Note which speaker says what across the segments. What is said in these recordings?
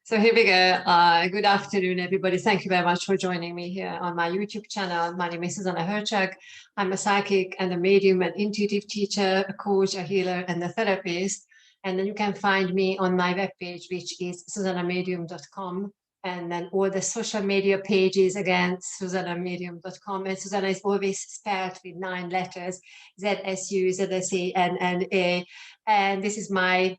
Speaker 1: So here we go. Good afternoon, everybody. Thank you very much for joining me here on my YouTube channel. My name is Zsuzsanna Hörcsög. I'm a psychic and a medium, an intuitive teacher, a coach, a healer, and a therapist. And then you can find me on my webpage, which is zsuzannamedium.com. And then all the social media pages, again, zsuzannamedium.com. And Zsuzsanna is always spelled with 9 letters, Z-S-U, Z-S-A-N-N-A. And this is my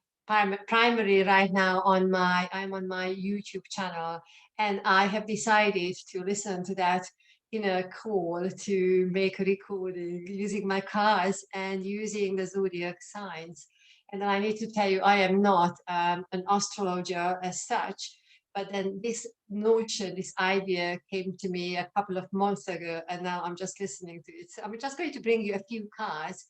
Speaker 1: primary right now I'm on my YouTube channel, and I have decided to listen to that inner call to make a recording using my cards and using the zodiac signs. And then I need to tell you, I am not an astrologer as such, but then this notion, this idea came to me a couple of months ago, and now I'm just listening to it. So I'm just going to bring you a few cards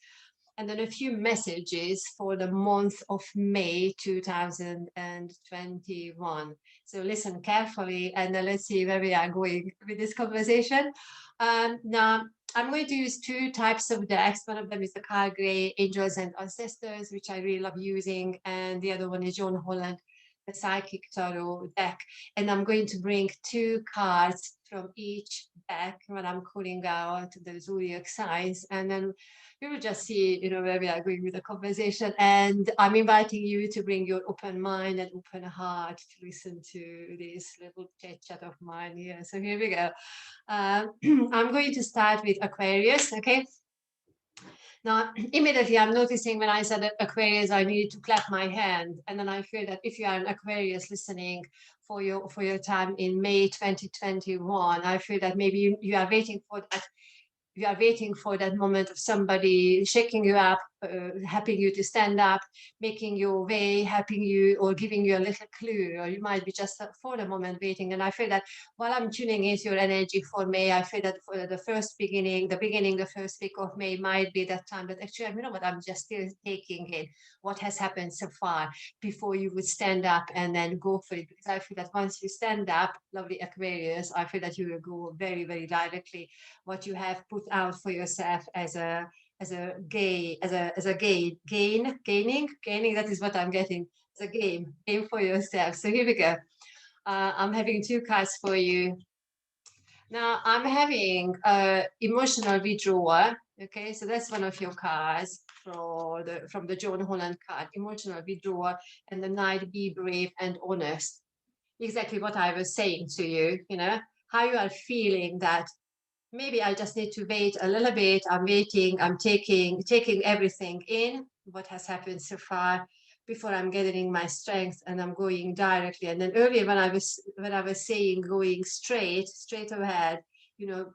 Speaker 1: and then a few messages for the month of May 2021. So listen carefully, and then let's see where we are going with this conversation. Now, I'm going to use 2 types of decks. One of them is the Card Gray Angels and Ancestors, which I really love using, and the other one is John Holland, the Psychic Tarot deck. And I'm going to bring 2 cards from each deck when I'm calling out the zodiac signs, and then you will just see, where we are going with the conversation. And I'm inviting you to bring your open mind and open heart to listen to this little chit chat of mine here. So here we go. I'm going to start with Aquarius, okay? Now, immediately I'm noticing when I said Aquarius, I needed to clap my hand. And then I feel that if you are an Aquarius listening for your time in May 2021, I feel that maybe you are waiting for that. You are waiting for that moment of somebody shaking you up, helping you to stand up, making your way, helping you, or giving you a little clue, or you might be just for the moment waiting. And I feel that while I'm tuning into your energy for May, I feel that for the first beginning, the first week of May might be that time. But actually, I'm just still taking in what has happened so far before you would stand up and then go for it. Because I feel that once you stand up, lovely Aquarius, I feel that you will go very, very directly what you have put out for yourself as a gaining. That is what I'm getting. It's a game for yourself. So here we go. I'm having 2 cards for you. Now I'm having emotional withdrawal. Okay, so that's one of your cards from the John Holland card, emotional withdrawal, and the Knight, be brave and honest. Exactly what I was saying to you. How you are feeling that maybe I just need to wait a little bit. I'm waiting. I'm taking everything in, what has happened so far, before I'm gathering my strength and I'm going directly. And then earlier when I was saying going straight ahead,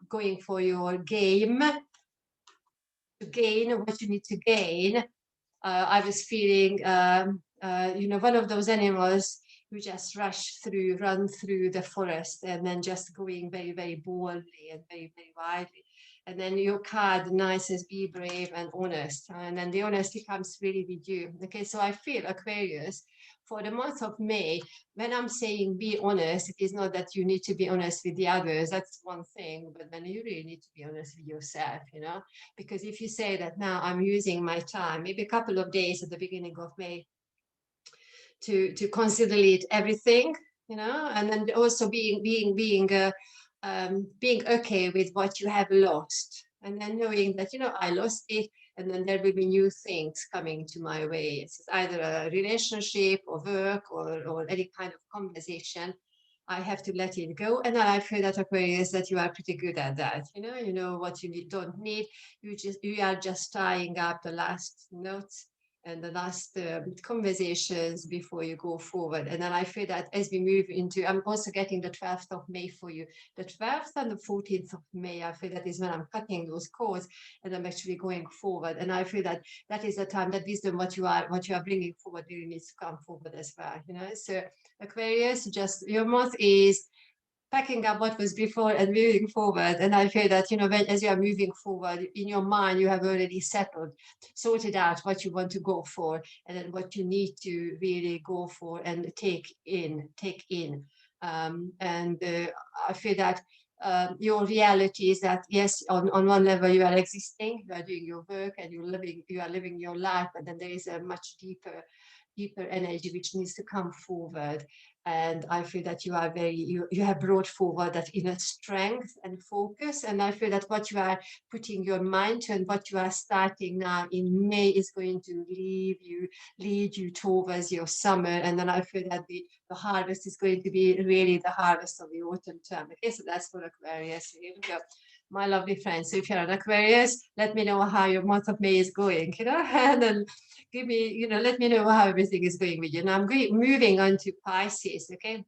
Speaker 1: going for your game to gain what you need to gain. I was feeling, one of those animals who just run through the forest and then just going very, very boldly and very, very widely. And then your card, nice, is be brave and honest. And then the honesty comes really with you. Okay, so I feel, Aquarius, for the month of May, when I'm saying be honest, it is not that you need to be honest with the others. That's one thing. But then you really need to be honest with yourself, because if you say that now I'm using my time, maybe a couple of days at the beginning of May, to consolidate everything, and then also being okay with what you have lost, and then knowing that I lost it, and then there will be new things coming to my way. It's either a relationship or work or any kind of conversation. I have to let it go, and I feel that, Aquarius, that you are pretty good at that. You know what you don't need. You are just tying up the last notes and the last conversations before you go forward. And then I feel that as we move into, I'm also getting the 12th of May for you. The 12th and the 14th of May, I feel that is when I'm cutting those cords and I'm actually going forward. And I feel that that is the time that wisdom, what you are bringing forward, really needs to come forward as well. So Aquarius, just your month is packing up what was before and moving forward. And I feel that, as you are moving forward in your mind, you have already sorted out what you want to go for, and then what you need to really go for and take in. I feel that your reality is that, yes, on one level you are existing, you are doing your work and you are living your life, but then there is a much deeper deeper energy which needs to come forward. And I feel that you are you have brought forward that inner strength and focus. And I feel that what you are putting your mind to and what you are starting now in May is going to lead you towards your summer. And then I feel that the harvest is going to be really the harvest of the autumn term. Okay, so that's for Aquarius. Here we go. My lovely friends, so if you're an Aquarius, let me know how your month of May is going, and then give me, let me know how everything is going with you. Now I'm moving on to Pisces, okay?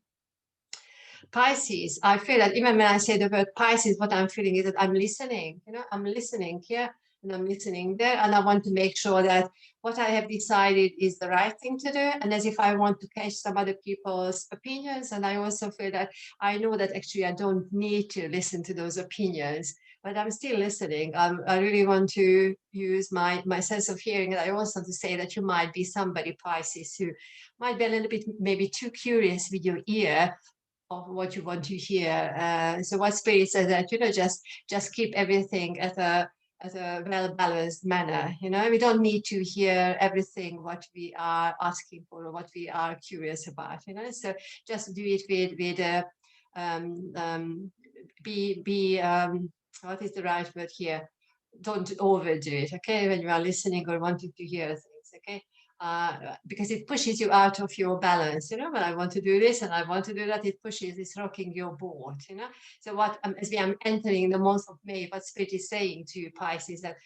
Speaker 1: Pisces, I feel that even when I say the word Pisces, what I'm feeling is that I'm listening, I'm listening here and I'm listening there, and I want to make sure that what I have decided is the right thing to do, and as if I want to catch some other people's opinions. And I also feel that I know that actually I don't need to listen to those opinions, but I'm still listening. I really want to use my sense of hearing. And I also want to say that you might be somebody, Pisces, who might be a little bit maybe too curious with your ear of what you want to hear. So what Spirit says that, just keep everything at a well-balanced manner. We don't need to hear everything what we are asking for or what we are curious about. So just do it with what is the right word here? Don't overdo it, okay? When you are listening or wanting to hear things, okay? Because it pushes you out of your balance, when I want to do this and I want to do that, it's rocking your boat, So as I'm entering the month of May, what Spirit is saying to you, Pisces, that,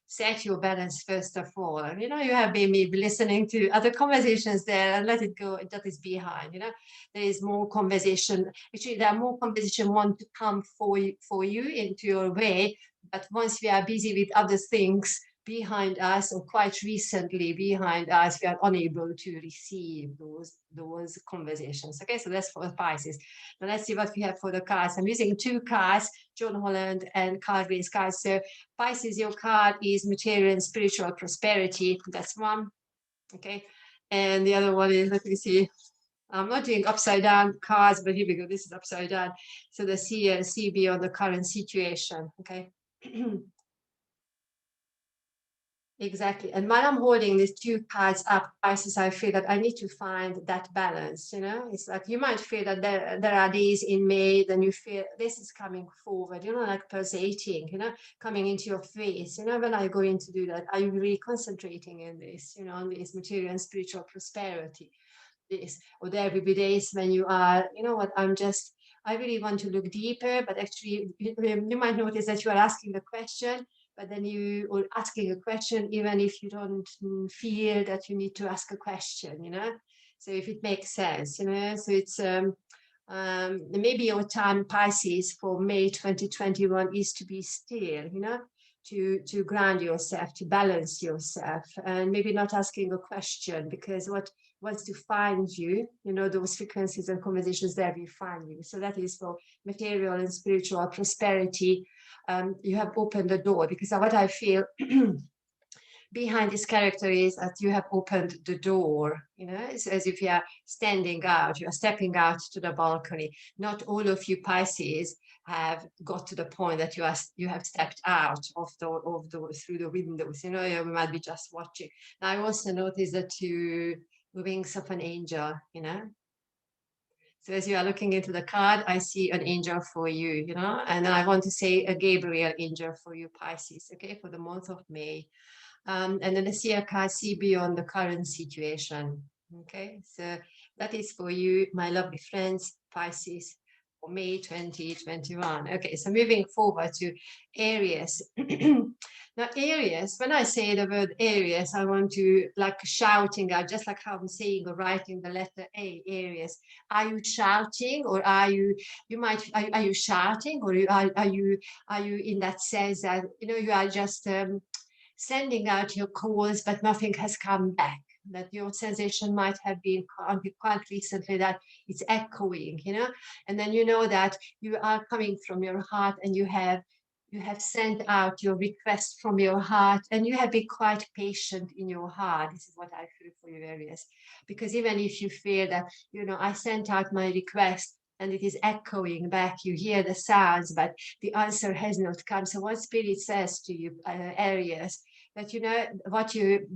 Speaker 1: set your balance first of all. And, you have been maybe listening to other conversations there and let it go, that is behind, There is more conversation, actually there are more conversation want to come for you into your way, but once we are busy with other things behind us, or quite recently behind us, we are unable to receive those conversations. Okay, so that's for Pisces. Now let's see what we have for the cards. I'm using two cards, John Holland and Crazily cards. So Pisces, your card is material and spiritual prosperity. That's one. Okay, and the other one is, let me see. I'm not doing upside down cards, but here we go. This is upside down. So the Seer, see beyond the current situation. Okay. Exactly. And while I'm holding these two cards up, Pisces, I feel that I need to find that balance. It's like you might feel that there are days in May, then you feel this is coming forward, like pulsating, coming into your face. When are you going to do that? Are you really concentrating in this, on this material and spiritual prosperity? This, or there will be days when you are, I really want to look deeper, but actually you might notice that you are asking a question, but then you are asking a question even if you don't feel that you need to ask a question, so if it makes sense, so it's maybe your time, Pisces, for May 2021 is to be still, to ground yourself, to balance yourself, and maybe not asking a question, because what wants to find you, those frequencies and conversations there will find you. So that is for material and spiritual prosperity. You have opened the door, because what I feel behind this character is that you have opened the door, it's as if you are standing out, you are stepping out to the balcony. Not all of you Pisces have got to the point that you have stepped out of through the windows, you might be just watching. Now, I also noticed that the wings of an angel, So as you are looking into the card, I see an angel for you, and I want to say a Gabriel angel for you, Pisces, okay, for the month of May. And then the Seer card, see beyond the current situation. Okay, so that is for you, my lovely friends, Pisces, for May 2021. Okay, so moving forward to Aries. Now, Aries, when I say the word Aries, I want to like shouting out, just like how I'm saying or writing the letter A, Aries. Are you shouting, or are you shouting, or are you in that sense that, you are just sending out your calls, but nothing has come back? That your sensation might have been quite recently that it's echoing, and then that you are coming from your heart, and you have sent out your request from your heart, and you have been quite patient in your heart. This is what I feel for you, Aries, because even if you feel that, I sent out my request and it is echoing back, you hear the sounds, but the answer has not come. So what Spirit says to you, Aries, that, you know, what you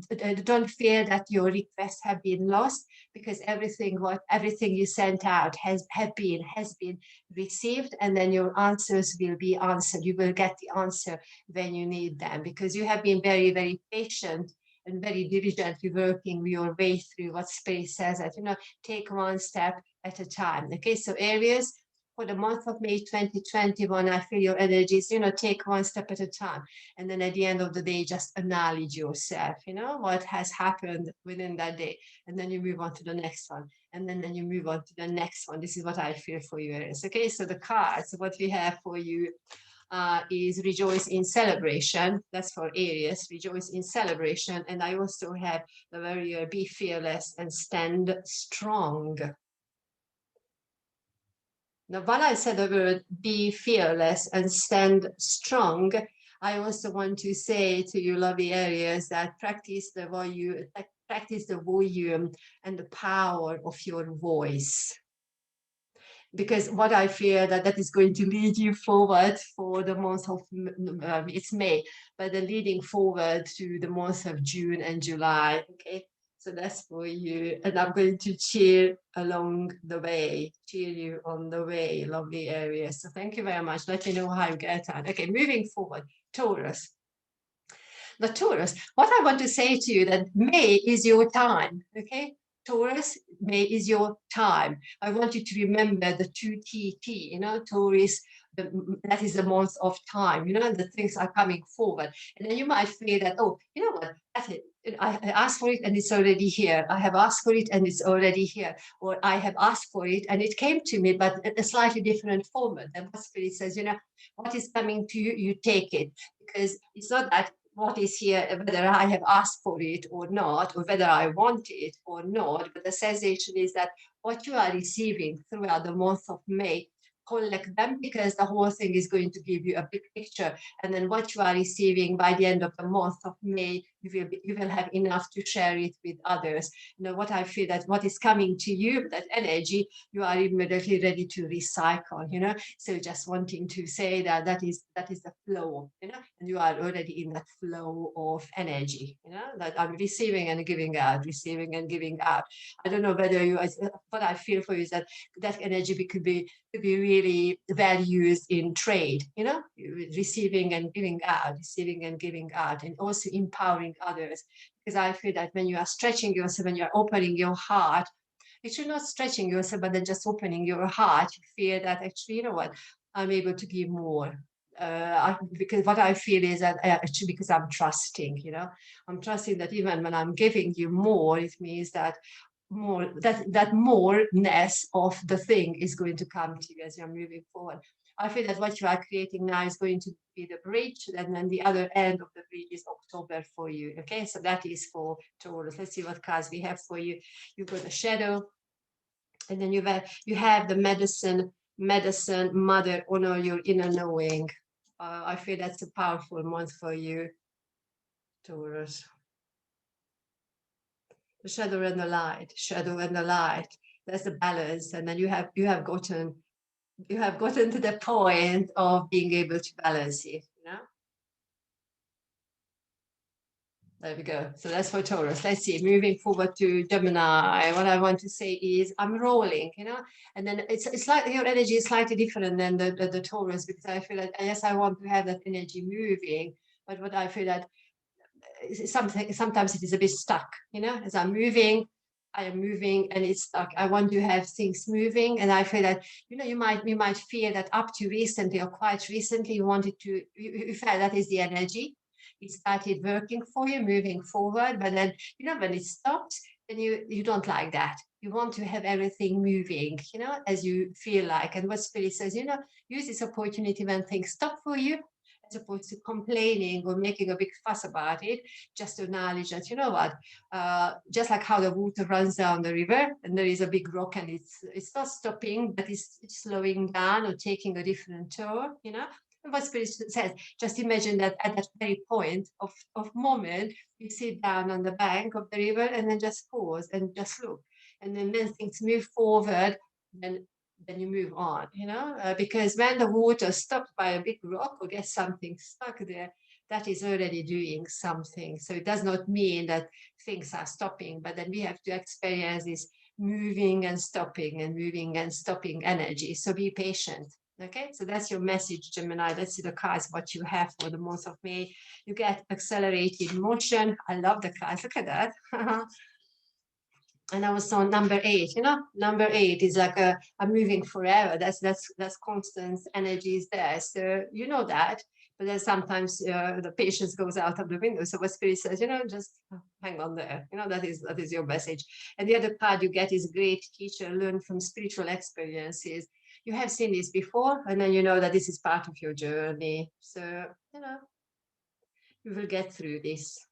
Speaker 1: don't fear that your requests have been lost, because everything you sent out have been received, and then your answers will be answered. You will get the answer when you need them, because you have been very, very patient and very diligently working your way through what Spirit says, that, you know, take one step at a time. Okay, so Aries, for the month of May 2021, I feel your energies, you know, take one step at a time. And then at the end of the day, just acknowledge yourself, you know, what has happened within that day. And then you move on to the next one. And then you move on to the next one. This is what I feel for you, Aries. Okay, so the cards, what we have for you is rejoice in celebration. That's for Aries, rejoice in celebration. And I also have the warrior, be fearless and stand strong. Now, while I said the word be fearless and stand strong, I also want to say to you, lovely Aries, that practice the volume and the power of your voice. Because what I fear that is going to lead you forward for the month of, it's May, but then leading forward to the month of June and July. Okay, so that's for you. And I'm going to cheer along the way, cheer you on the way, lovely Aries. So thank you very much. Let me know how you get on. Okay, moving forward, Taurus. The Taurus, what I want to say to you that May is your time, okay? Taurus, May is your time. I want you to remember the 2TT, you know, Taurus, that is the month of time, you know, the things are coming forward. And then you might feel that, oh, you know what, that's it. I asked for it and it's already here. I have asked for it and it's already here. Or I have asked for it and it came to me, but in a slightly different format. And what Spirit says, you know, what is coming to you, you take it. Because it's not that what is here, whether I have asked for it or not, or whether I want it or not, but the sensation is that what you are receiving throughout the month of May, collect them, because the whole thing is going to give you a big picture. And then what you are receiving by the end of the month of May, you will have enough to share it with others. You know, what I feel that what is coming to you, that energy, you are immediately ready to recycle, you know. So just wanting to say that is the flow, you know, and you are already in that flow of energy, you know, that I'm receiving and giving out, receiving and giving out. I don't know whether you, what I feel for you is that energy could be really well used in trade, you know, receiving and giving out, receiving and giving out, and also empowering others. Because I feel that when you are stretching yourself, when you're opening your heart, it's not stretching yourself, but then just opening your heart, you feel that actually, you know what, I'm able to give more. Because what I feel is that actually, because I'm trusting, you know, I'm trusting that even when I'm giving you more, it means that more that moreness of the thing is going to come to you as you're moving forward. I feel that what you are creating now is going to be the bridge, and then the other end of the bridge is October for you. Okay, so that is for Taurus. Let's see what cards we have for you. You've got the shadow, and then you have the medicine, mother, honor your inner knowing. I feel that's a powerful month for you, Taurus. The shadow and the light, shadow and the light. There's the balance, and then you have gotten to the point of being able to balance it, you know. There we go. So that's for Taurus. Let's see, moving forward to Gemini, what I want to say is I'm rolling, you know, and then it's like your energy is slightly different than the Taurus, because I feel that, yes, I want to have that energy moving, but what I feel that sometimes it is a bit stuck, you know, as I'm moving, I am moving and it's stuck. I want to have things moving, and I feel that, you know, you might feel that up to recently or quite recently you wanted to, you felt that is the energy. It started working for you, moving forward, but then, you know, when it stops, then you don't like that. You want to have everything moving, you know, as you feel like. And what Spirit says, you know, use this opportunity when things stop for you, as opposed to complaining or making a big fuss about it, just to acknowledge that, you know what, just like how the water runs down the river and there is a big rock and it's not stopping, but it's slowing down or taking a different turn, you know. And what Spirit says, just imagine that at that very point of moment, you sit down on the bank of the river and then just pause and just look. And then when things move forward, then you move on, you know, because when the water stopped by a big rock or gets something stuck there, that is already doing something. So it does not mean that things are stopping, but then we have to experience this moving and stopping and moving and stopping energy. So be patient. Okay, so that's your message, Gemini. Let's see the cards, what you have for the month of May. You get accelerated motion. I love the cards. Look at that. And I was on number 8. You know, number 8 is like I'm moving forever. That's constant energy is there. So you know that. But then sometimes the patience goes out of the window. So what Spirit says, you know, just hang on there. You know, that is your message. And the other card you get is great teacher, learn from spiritual experiences. You have seen this before, and then you know that this is part of your journey. So, you know, you will get through this.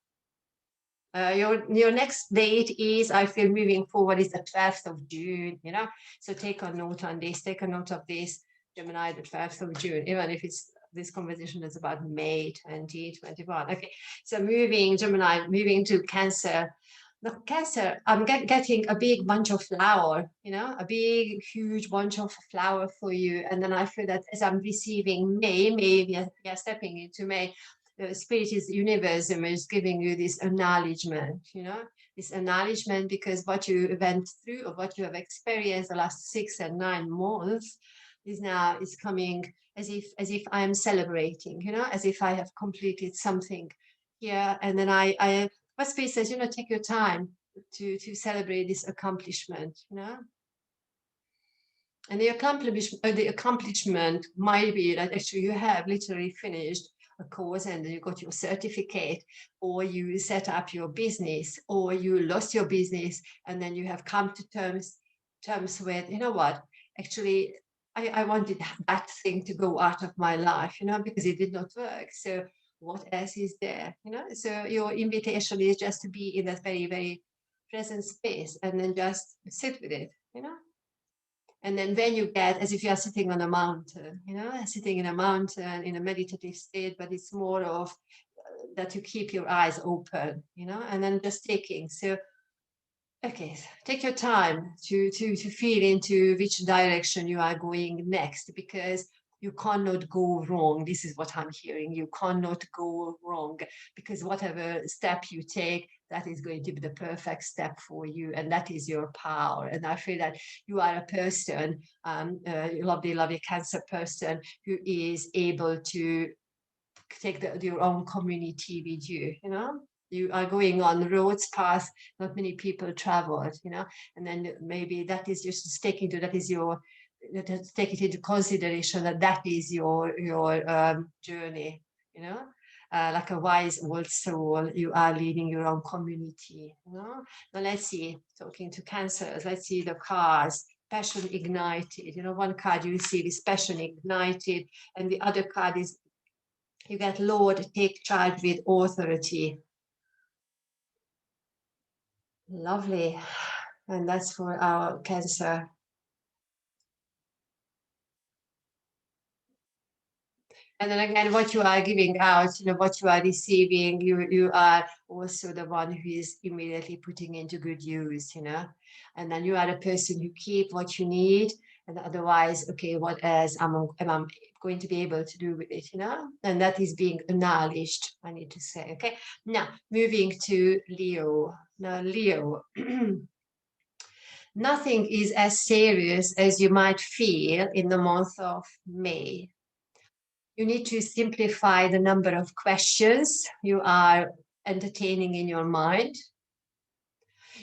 Speaker 1: Your next date is, I feel moving forward, is the 12th of June, you know. So take a note on this, take a note of this, Gemini, the 12th of June, even if it's this conversation is about May 2021. Okay, so Gemini, moving to Cancer. The Cancer, I'm getting a big bunch of flower, you know, a big, huge bunch of flower for you. And then I feel that as I'm receiving May, we are stepping into May, the Spirit is universal is giving you this acknowledgement, you know, this acknowledgement, because what you went through or what you have experienced the last 6 and 9 months is coming as if I am celebrating, you know, as if I have completed something here. And then what Spirit says, you know, take your time to celebrate this accomplishment, you know. And the accomplishment might be that actually you have literally finished a course and you got your certificate, or you set up your business, or you lost your business, and then you have come to terms with, you know what, actually I wanted that thing to go out of my life, you know, because it did not work. So what else is there, you know? So your invitation is just to be in that very, very present space, and then just sit with it, you know. And then when you get, as if you are sitting on a mountain, you know, sitting in a mountain in a meditative state, but it's more of that you keep your eyes open, you know, and then just taking. So, okay, take your time to feel into which direction you are going next, because you cannot go wrong. This is what I'm hearing. You cannot go wrong, because whatever step you take, that is going to be the perfect step for you. And that is your power. And I feel that you are a person, lovely Cancer person, who is able to take your own community with you, you know. You are going on roads paths not many people traveled, you know, and then maybe that is just taking to, that is your, take it into consideration that is your journey, you know. Like a wise old soul, you are leading your own community, you know. Now let's see, talking to Cancers, let's see the cards. Passion ignited, you know, one card you receive is passion ignited, and the other card is you get Lord, take charge with authority. Lovely. And that's for our Cancer. And then again, what you are giving out, you know, what you are receiving, you are also the one who is immediately putting into good use, you know. And then you are the person who keep what you need, and otherwise, okay, what else am I going to be able to do with it, you know? And that is being acknowledged, I need to say. Okay, now moving to Leo. Now Leo, nothing is as serious as you might feel in the month of May. You need to simplify the number of questions you are entertaining in your mind.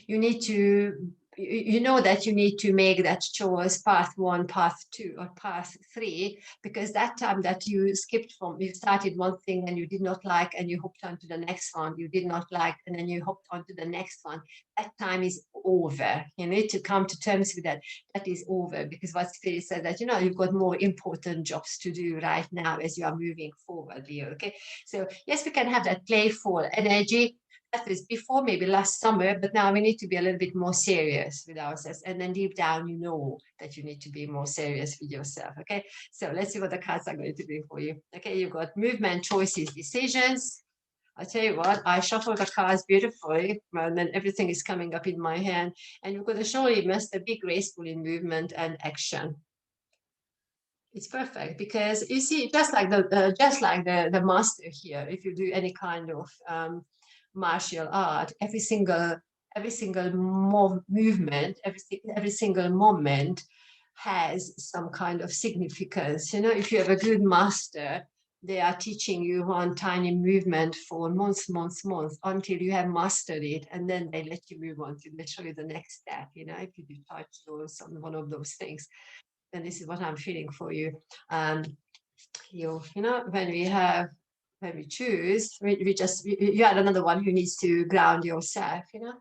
Speaker 1: You need to, you know that you need to make that choice, path 1, path 2, or path 3, because that time that you skipped from, you started one thing and you did not like, and you hopped onto the next one, you did not like, and then you hopped onto the next one. That time is over. You need to come to terms with that. That is over, because what Spirit said that, you know, you've got more important jobs to do right now as you are moving forward, Leo. Okay, so yes, we can have that playful energy. That was before, maybe last summer, but now we need to be a little bit more serious with ourselves. And then deep down, you know that you need to be more serious with yourself. Okay, so let's see what the cards are going to do for you. Okay, you've got movement, choices, decisions. I tell you what, I shuffle the cards beautifully, and then everything is coming up in my hand. And you've got to show you must be graceful in movement and action. It's perfect because you see, just like the master here, if you do any kind of martial art, every single movement, every single moment has some kind of significance. You know, if you have a good master, they are teaching you one tiny movement for months, until you have mastered it, and then they let you move on to literally the next step. You know, if you do touch or some one of those things, then this is what I'm feeling for you. Um, you know, when we choose, we just you are another one who needs to ground yourself, you know,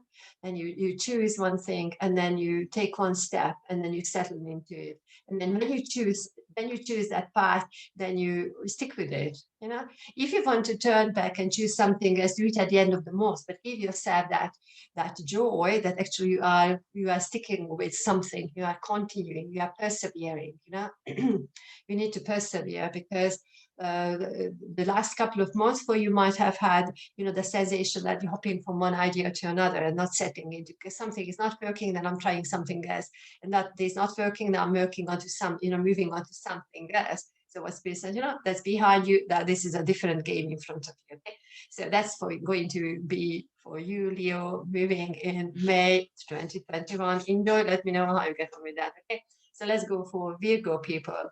Speaker 1: and you choose one thing, and then you take one step, and then you settle into it, and then when you choose that path, then you stick with it, you know. If you want to turn back and choose something else, do it at the end of the month, but give yourself that joy that actually you are sticking with something, you are continuing, you are persevering, you know. You need to persevere because the last couple of months where you might have had, you know, the sensation that you're hopping from one idea to another and not setting into, because something is not working, then I'm trying something else, and that is not working, now I'm working onto moving on to something else. So what's Spirit says, you know, that's behind you, that this is a different game in front of you. Okay? So that's going to be for you, Leo, moving in May 2021. Enjoy. Let me know how you get on with that. Okay. So let's go for Virgo people.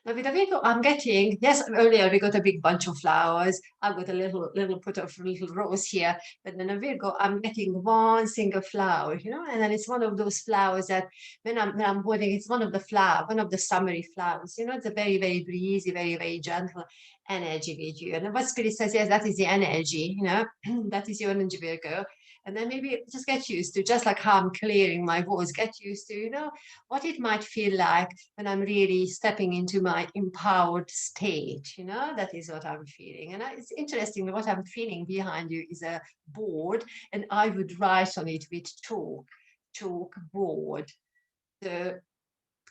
Speaker 1: Now with the Virgo, I'm getting, yes, earlier we got a big bunch of flowers. I've got a little put of little rose here, but then a Virgo, I'm getting one single flower, you know, and then it's one of those flowers that when I'm holding, it's one of the summery flowers, you know, it's a very, very breezy, very, very gentle energy with you. And what Spirit says, yes, that is the energy, you know, that is your energy, Virgo. And then maybe just get used to, just like how I'm clearing my voice, get used to, you know, what it might feel like when I'm really stepping into my empowered state. You know, that is what I'm feeling. And it's interesting, what I'm feeling behind you is a board, and I would write on it with chalk board. The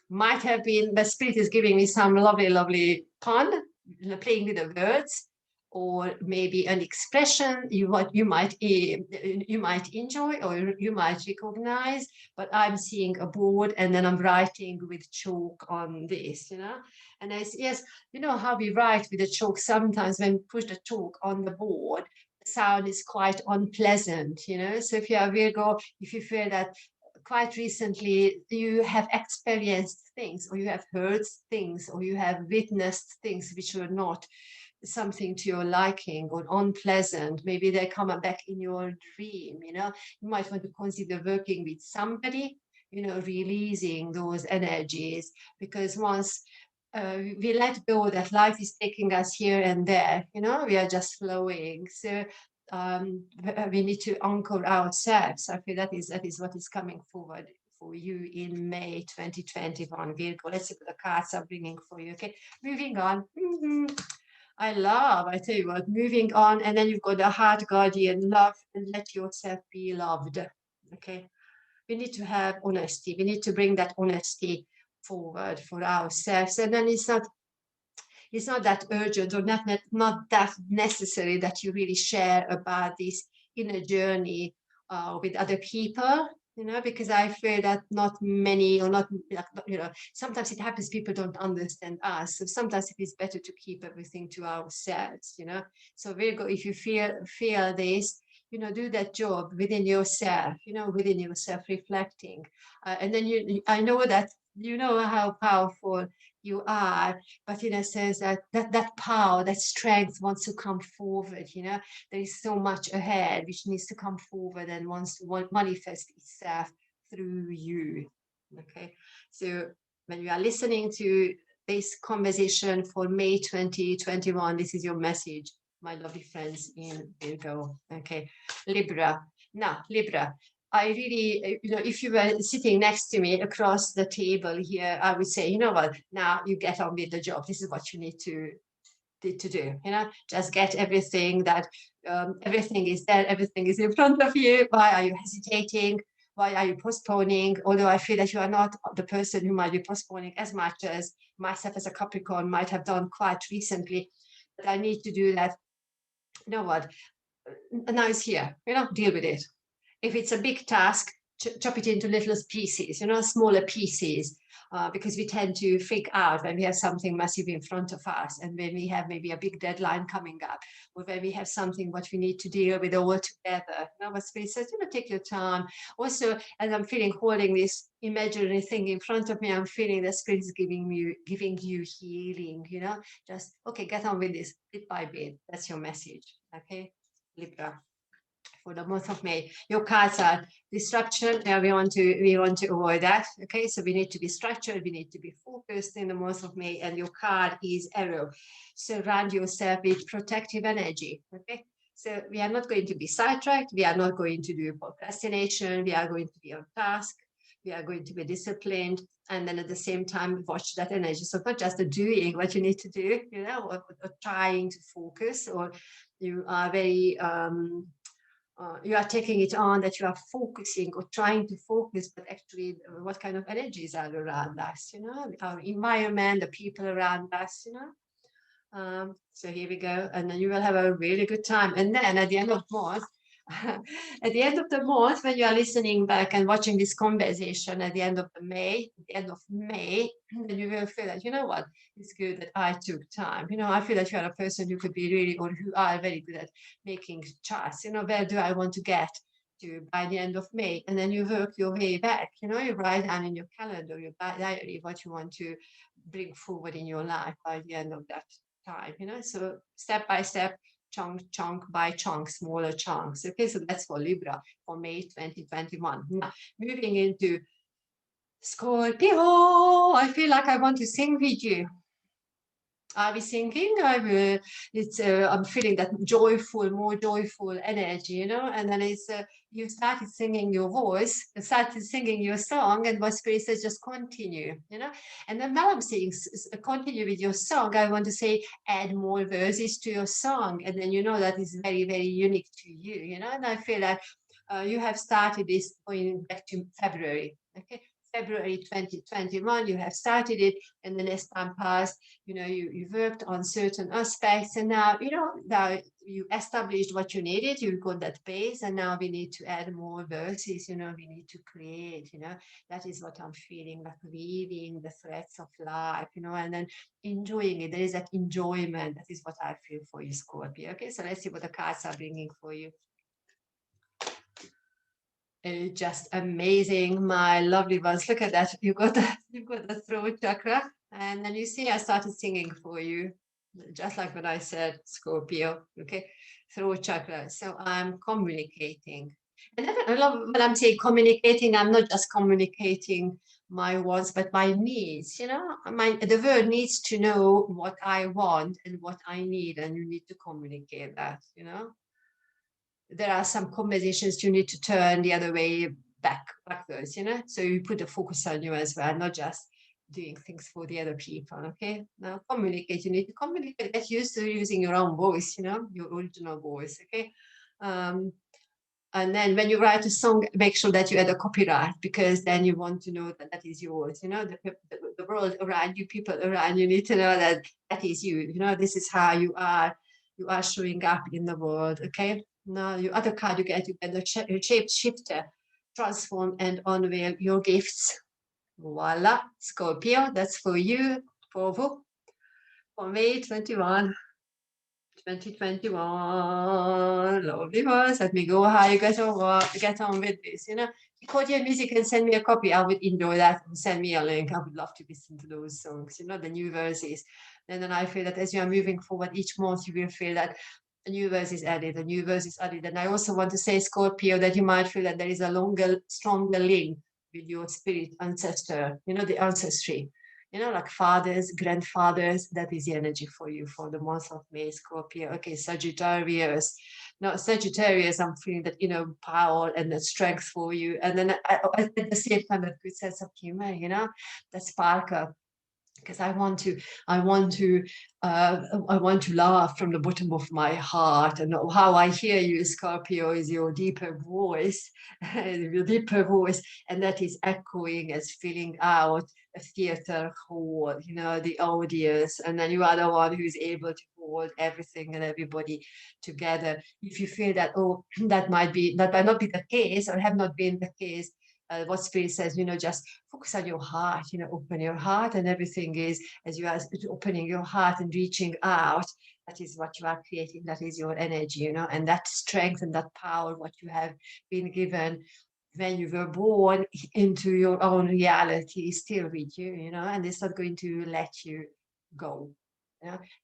Speaker 1: might have been, the Spirit is giving me some lovely pun, playing with the words, or maybe an expression you might enjoy or you might recognize. But I'm seeing a board, and then I'm writing with chalk on this, you know. And I yes, you know how we write with the chalk, sometimes when we push the chalk on the board, the sound is quite unpleasant, you know. So if you are Virgo, if you feel that quite recently you have experienced things, or you have heard things, or you have witnessed things which were not something to your liking or unpleasant, maybe they come back in your dream, you know, you might want to consider working with somebody, you know, releasing those energies, because once we let go that life is taking us here and there, you know, we are just flowing. So we need to anchor ourselves. I feel that is what is coming forward for you in May 2021, Virgo. Let's see what the cards are bringing for you. Okay, moving on. I tell you what, moving on, and then you've got the heart guardian, love, and let yourself be loved. Okay, we need to have honesty. We need to bring that honesty forward for ourselves, and then it's not that urgent, or not that necessary that you really share about this inner journey with other people, you know, because I fear that not many, or not, you know, sometimes it happens people don't understand us. So sometimes it is better to keep everything to ourselves, you know. So Virgo, if you feel this, you know, do that job within yourself, you know, within yourself, reflecting. And then I know that you know how powerful you are, but in a sense that power, that strength wants to come forward, you know. There is so much ahead which needs to come forward and wants to manifest itself through you. Okay, so when you are listening to this conversation for May 2021, this is your message, my lovely friends in Virgo. Okay, Libra. Now, Libra, I really, you know, if you were sitting next to me across the table here, I would say, you know what, now you get on with the job. This is what you need to do, you know, just get everything that, everything is there, everything is in front of you. Why are you hesitating? Why are you postponing? Although I feel that you are not the person who might be postponing as much as myself as a Capricorn might have done quite recently. But I need to do that. You know what? Now it's here, you know, deal with it. If it's a big task, chop it into little pieces, you know, smaller pieces. because we tend to freak out when we have something massive in front of us, and when we have maybe a big deadline coming up, or when we have something what we need to deal with all together. But Spirit says, take your time. Also, as I'm feeling holding this imaginary thing in front of me, I'm feeling the Spirit is giving you healing. Just get on with this bit by bit. That's your message. Okay, Libra. For the month of May, your cards are the structure. We want to avoid that. Okay, so we need to be structured. We need to be focused in the month of May. And your card is Arrow. Surround yourself with protective energy. Okay, so we are not going to be sidetracked. We are not going to do procrastination. We are going to be on task. We are going to be disciplined, and then at the same time watch that energy. So not just doing what you need to do, or trying to focus, or you are very you are taking it on that you are focusing or trying to focus, but actually what kind of energies are around us, our environment, the people around us, so here we go. And then you will have a really good time. And then at the end of March, at the end of the month, when you are listening back and watching this conversation at the end of May, then you will feel that, what, it's good that I took time. I feel that you are a person who could be really, or who are very good at making charts. Where do I want to get to by the end of May? And then you work your way back. You write down in your calendar, your diary, what you want to bring forward in your life by the end of that time. So step by step, chunk by chunk, smaller chunks. Okay, so that's for Libra for May 2021. Now, moving into Scorpio, I feel like I want to sing with you. Are we singing? I'm feeling that more joyful energy, and then it's you started singing your voice, you started singing your song, and what Spirit says, just continue, and then now I'm saying continue with your song. I want to say add more verses to your song, and then that is very, very unique to you, and I feel that you have started this going back to February, okay? February 2021, you have started it, and then as time passed, you worked on certain aspects, and now, now you established what you needed, you got that base, and now we need to add more verses, we need to create, that is what I'm feeling, like weaving the threads of life, and then enjoying it. There is that enjoyment. That is what I feel for you, Scorpio. Okay, so let's see what the cards are bringing for you. Just amazing, my lovely ones. Look at that. You've got the throat chakra, and then you see I started singing for you, just like what I said, Scorpio. Okay, throat chakra. So I'm communicating, and then I love when I'm saying communicating. I'm not just communicating my wants, but my needs. The world needs to know what I want and what I need, and you need to communicate that. There are some conversations you need to turn the other way backwards, so you put the focus on you as well, not just doing things for the other people. Okay, now communicate. You need to communicate. Get used to using your own voice, your original voice. Okay, and then when you write a song, make sure that you add a copyright, because then you want to know that is yours. The world around you, people around you need to know that is you. This is how you are showing up in the world. Okay. Now, your other card you get the shape shifter, transform and unveil your gifts. Voila, Scorpio, that's for you, for May 2021. Lovely ones. Let me go how you get on with this. Record your music and send me a copy. I would enjoy that. Send me a link. I would love to listen to those songs, the new verses. And then I feel that as you are moving forward each month, you will feel that a new verse is added, a new verse is added. And I also want to say, Scorpio, that you might feel that there is a longer, stronger link with your spirit ancestor, the ancestry, like fathers, grandfathers. That is the energy for you for the month of May, Scorpio. Okay, Sagittarius. Now, Sagittarius, I'm feeling that power and that strength for you. And then at the same time, that good sense of humor, that sparkle. Because I want to laugh from the bottom of my heart, and how I hear you, Scorpio, is your deeper voice, and that is echoing as filling out a theater hall, the audience, and then you are the one who is able to hold everything and everybody together. If you feel that, that might not be the case, or have not been the case, what Spirit says, just focus on your heart, open your heart, and everything is, as you are opening your heart and reaching out, that is what you are creating, that is your energy, and that strength and that power, what you have been given when you were born into your own reality is still with you, and it's not going to let you go.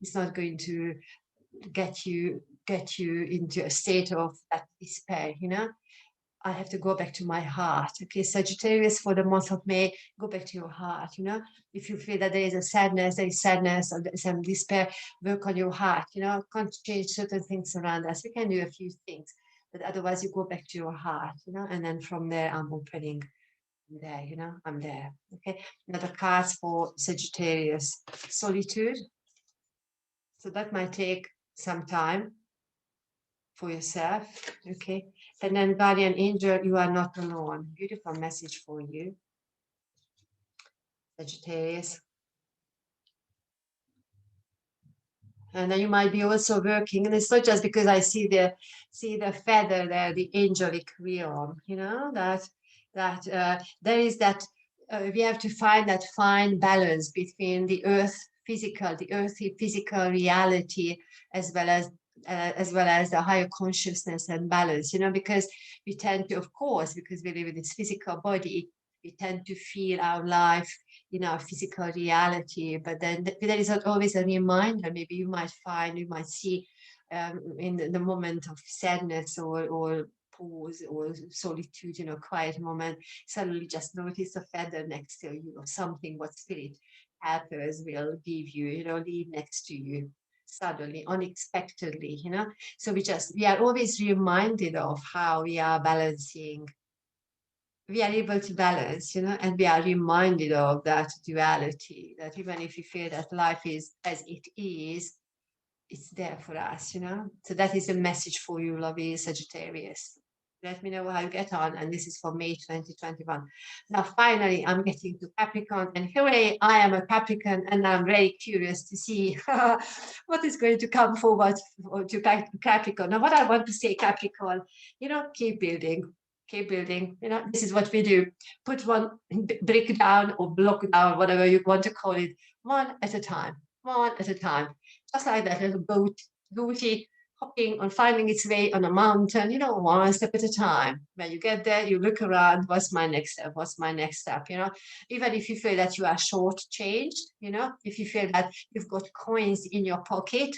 Speaker 1: It's not going to get you into a state of that despair. I have to go back to my heart. Okay, Sagittarius, for the month of May, go back to your heart. If you feel that there is a sadness, there is sadness or some despair, work on your heart. Can't change certain things around us. We can do a few things, but otherwise you go back to your heart. And then from there I'm opening. I'm there. I'm there. Okay. Another cards for Sagittarius, solitude. So that might take some time for yourself. Okay. And then guardian angel, you are not alone. Beautiful message for you, Sagittarius. And then you might be also working, and it's not just because I see the feather there, the angelic realm, that there is that we have to find that fine balance between the earthy physical reality, as well as the higher consciousness and balance, because we tend to, of course, because we live in this physical body, we tend to feel our life in our physical reality, but then there is always a reminder. Maybe you might see in the moment of sadness or pause or solitude, quiet moment, suddenly just notice a feather next to you, or something what spirit helpers will give you, leave next to you suddenly, unexpectedly, so we are always reminded of how we are balancing. We are able to balance, and we are reminded of that duality, that even if you feel that life is as it is, it's there for us, So that is a message for you, lovely Sagittarius. Let me know how you get on, and this is for May 2021. Now, finally, I'm getting to Capricorn, and hooray, I am a Capricorn, and I'm very curious to see what is going to come forward to Capricorn. Now, what I want to say, Capricorn, keep building. Keep building. This is what we do. Put one brick down or block down, whatever you want to call it, one at a time. Just like that little booty hopping on finding its way on a mountain, one step at a time. When you get there, you look around, what's my next step? What's my next step? Even if you feel that you are shortchanged, if you feel that you've got coins in your pocket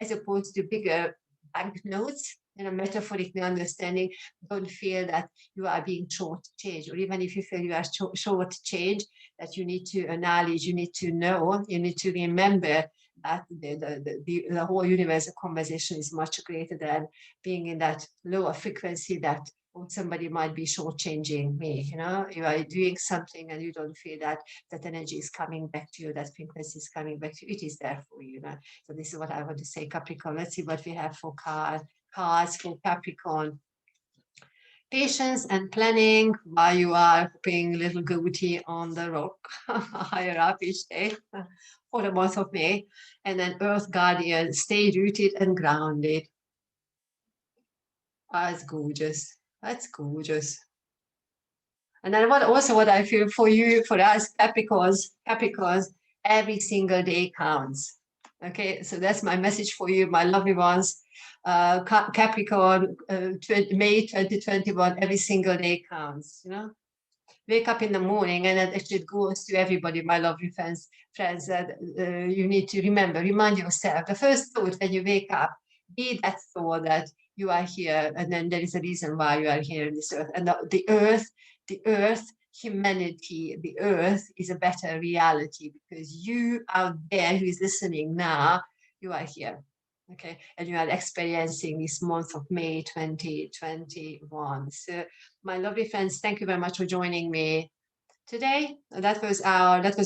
Speaker 1: as opposed to bigger banknotes, metaphorically understanding, don't feel that you are being shortchanged, or even if you feel you are shortchanged, that you need to acknowledge, you need to know, you need to remember that the whole universal conversation is much greater than being in that lower frequency that somebody might be shortchanging me. You are doing something and you don't feel that energy is coming back to you, that frequency is coming back to you. It is there for you. So this is what I want to say, Capricorn. Let's see what we have for cards for Capricorn. Patience and planning while you are putting little goatee on the rock higher up each day for the month of May. And then Earth Guardian, stay rooted and grounded. That's gorgeous. That's gorgeous. And then what I feel for you, for us Capricorns, every single day counts. Okay, so that's my message for you, my lovely ones. Capricorn, May 2021, every single day counts, Wake up in the morning, and that actually goes to everybody, my lovely friends, that you need to remind yourself, the first thought when you wake up, be that thought that you are here, and then there is a reason why you are here in this earth. And the earth, humanity, the earth is a better reality, because you out there who is listening now, you are here. Okay, and you are experiencing this month of May 2021. So, my lovely friends, thank you very much for joining me today. That was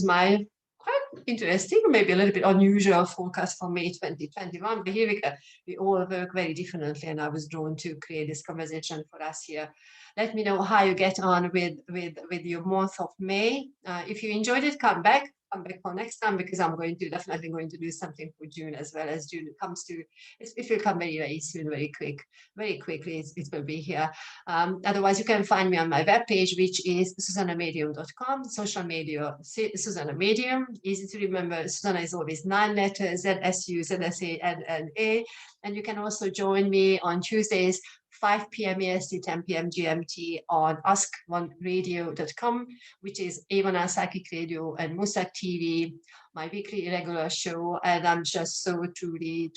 Speaker 1: my quite interesting, maybe a little bit unusual forecast for May 2021. But here we go. We all work very differently, and I was drawn to create this conversation for us here. Let me know how you get on with your month of May. If you enjoyed it, come back come back for next time, because I'm definitely going to do something for June as well. As June comes to, it will come very, very soon, very quickly. It will be here. Otherwise, you can find me on my webpage, which is zsuzannamedium.com. Social media, Zsuzsanna Medium. Easy to remember. Zsuzsanna is always 9 letters: ZSUZSANNA. And you can also join me on Tuesdays, 5 p.m. EST, 10 p.m. GMT on ask1radio.com, which is Avana Psychic Radio and Moonstruck TV, my weekly regular show. And I'm just so truly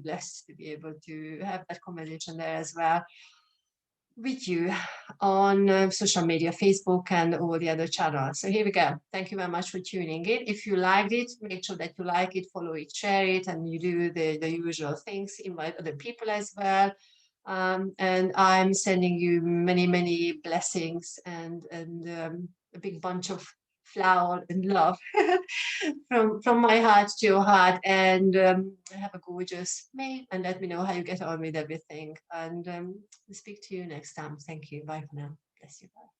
Speaker 1: blessed to be able to have that conversation there as well with you on social media, Facebook and all the other channels. So here we go. Thank you very much for tuning in. If you liked it, make sure that you like it, follow it, share it, and you do the usual things. Invite other people as well. And I'm sending you many blessings and a big bunch of flower and love from my heart to your heart. And have a gorgeous May, and let me know how you get on with everything. And speak to you next time. Thank you. Bye for now. Bless you. Bye.